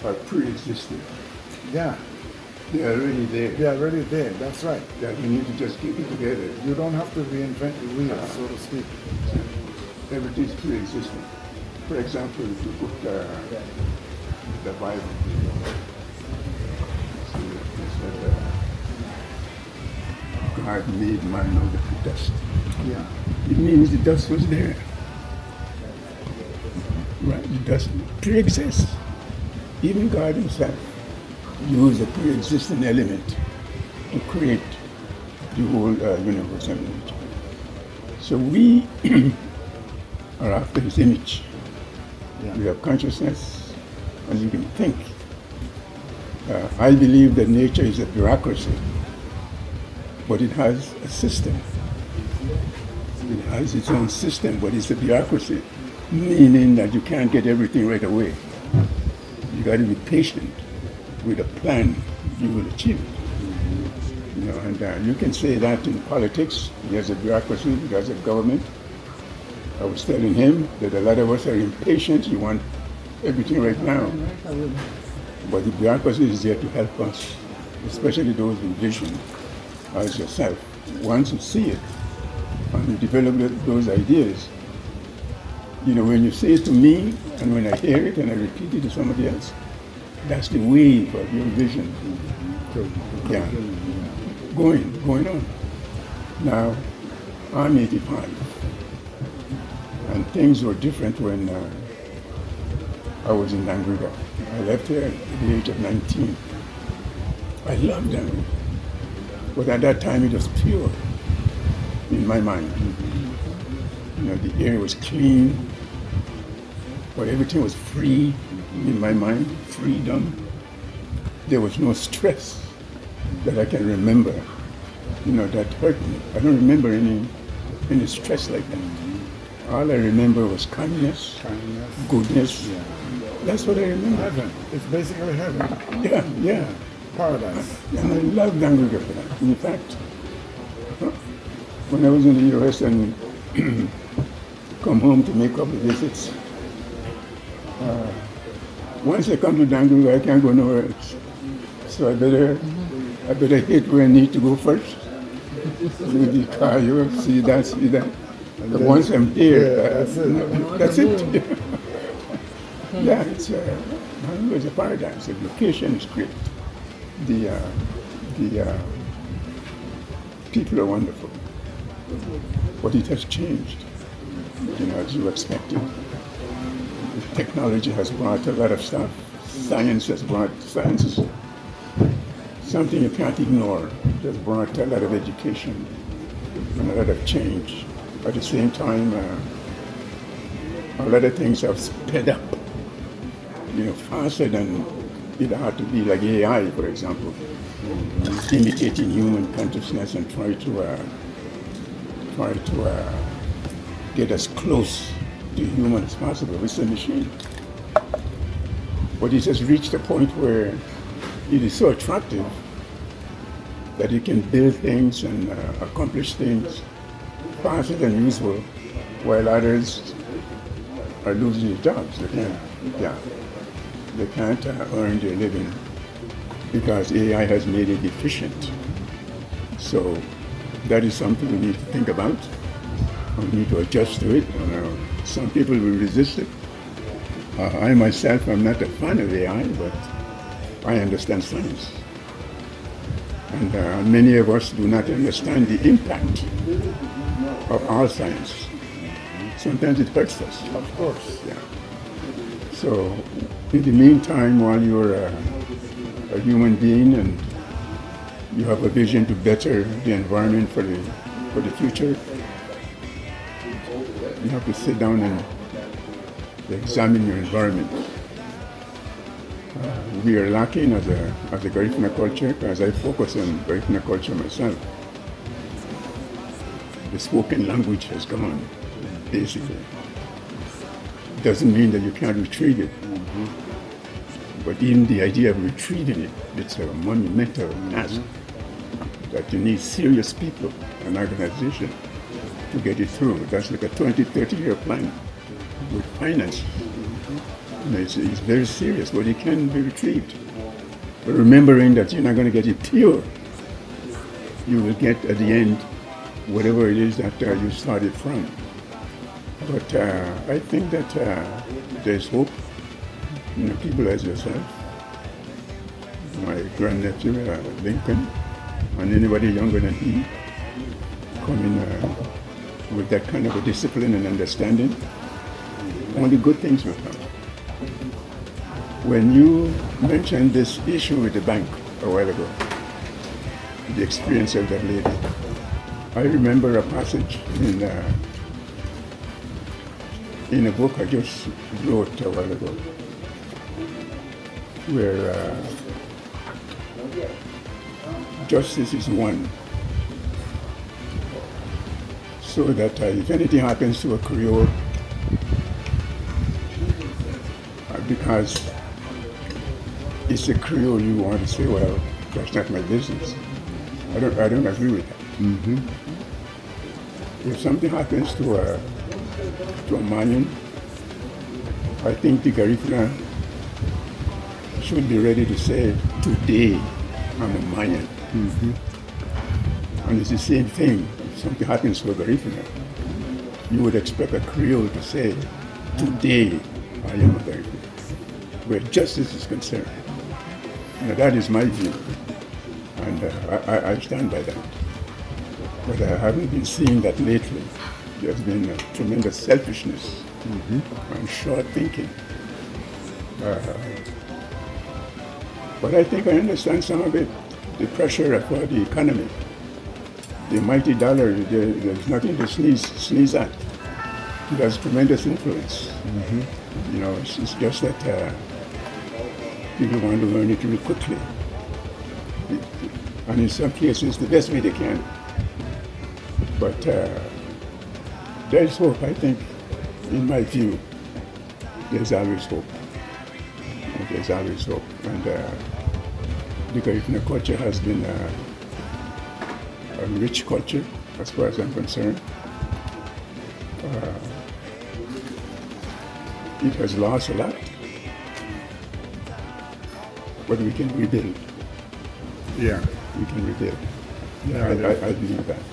are pre-existing. Yeah, They're already there. they are already there. That's right. That we need to just keep it together. You don't have to reinvent the wheel, so to speak. Everything is pre-existing. For example, if you put the Bible, see, it said, God made man out of the dust. Yeah. It means the dust was there. Right? The dust pre-exists. Even God himself used a pre-existing element to create the whole universe and nature. So we are after his image. Yeah. We have consciousness and you can think. I believe that nature is a bureaucracy, but it has a system. It has its own system, but it's a bureaucracy, meaning that you can't get everything right away. You got to be patient with a plan. You will achieve it. You know, and you can say that in politics. There's a bureaucracy, there's a government. I was telling him that a lot of us are impatient. You want everything right now. But the bureaucracy is there to help us, especially those with vision, as yourself. Once you see it and you develop those ideas, you know, when you say it to me and when I hear it and I repeat it to somebody else, that's the wave of your vision. Yeah, going on. Now, I'm 85, and things were different when I was in Dangrida. I left here at the age of 19. I loved Dangrida, but at that time it was pure in my mind. You know, the air was clean, but everything was free in my mind, freedom. There was no stress that I can remember, you know, that hurt me. I don't remember any stress like that. All I remember was kindness, goodness. Yeah. That's what I remember. Heaven. It's basically heaven. Yeah. Paradise. And I love Dangrida for that. In fact, when I was in the US and come home to make up the visits, once I come to Dangrida, I can't go nowhere else. So I better hit where I need to go first. With the car, you will see that. But once I'm here, that's it. Yeah, it's a paradise. The location is great. The people are wonderful. But it has changed, you know, as you expected. Technology has brought a lot of stuff. Science is something you can't ignore. It has brought a lot of education and a lot of change. At the same time, a lot of things have sped up, you know, faster than it had to be, like AI, for example, imitating human consciousness and try to get as close to human as possible. It's a machine. But it has reached a point where it is so attractive that it can build things and accomplish things faster than usual, while others are losing their jobs. They can't earn their living because AI has made it efficient. So that is something we need to think about. We need to adjust to it. Some people will resist it. I myself am not a fan of AI, but I understand science. And many of us do not understand the impact of our science. Sometimes it hurts us. Of course. Yeah. So in the meantime, while you're a human being and you have a vision to better the environment for the future, you have to sit down and examine your environment. We are lacking as a Garifuna culture, as I focus on Garifuna culture myself. The spoken language has gone, basically. Doesn't mean that you can't retrieve it. But even the idea of retrieving it, it's a monumental task that you need serious people and organization to get it through. That's like a 20, 30-year plan with finance. It's very serious, but it can be retrieved. But remembering that you're not going to get it pure, you will get at the end whatever it is that you started from. But I think that there's hope. People as yourself, my grandnephew Lincoln, and anybody younger than he, coming with that kind of a discipline and understanding, only good things will come. When you mentioned this issue with the bank a while ago, the experience of that lady, I remember a passage in a book I just wrote a while ago, where justice is one, so that if anything happens to a Creole, because it's a Creole, you want to say, well, that's not my business. I don't agree with that. If something happens to a Malian, I think the Garifuna should be ready to say, today I'm a Mayan. And it's the same thing. If something happens to a Garifuna, you would expect a Creole to say, today I am a Garifuna. Where justice is concerned. That is my view. And I stand by that. But I haven't been seeing that lately. There's been a tremendous selfishness and short thinking. But I think I understand some of it. The pressure of the economy, the mighty dollar, there's nothing to sneeze at. It has tremendous influence. It's just that people want to learn it really quickly. And in some cases, the best way they can. But there's hope, I think, in my view. There's always hope. There's always hope. And the Garifuna culture has been a rich culture, as far as I'm concerned. It has lost a lot, but we can rebuild. Yeah. We can rebuild. Yeah, I believe that.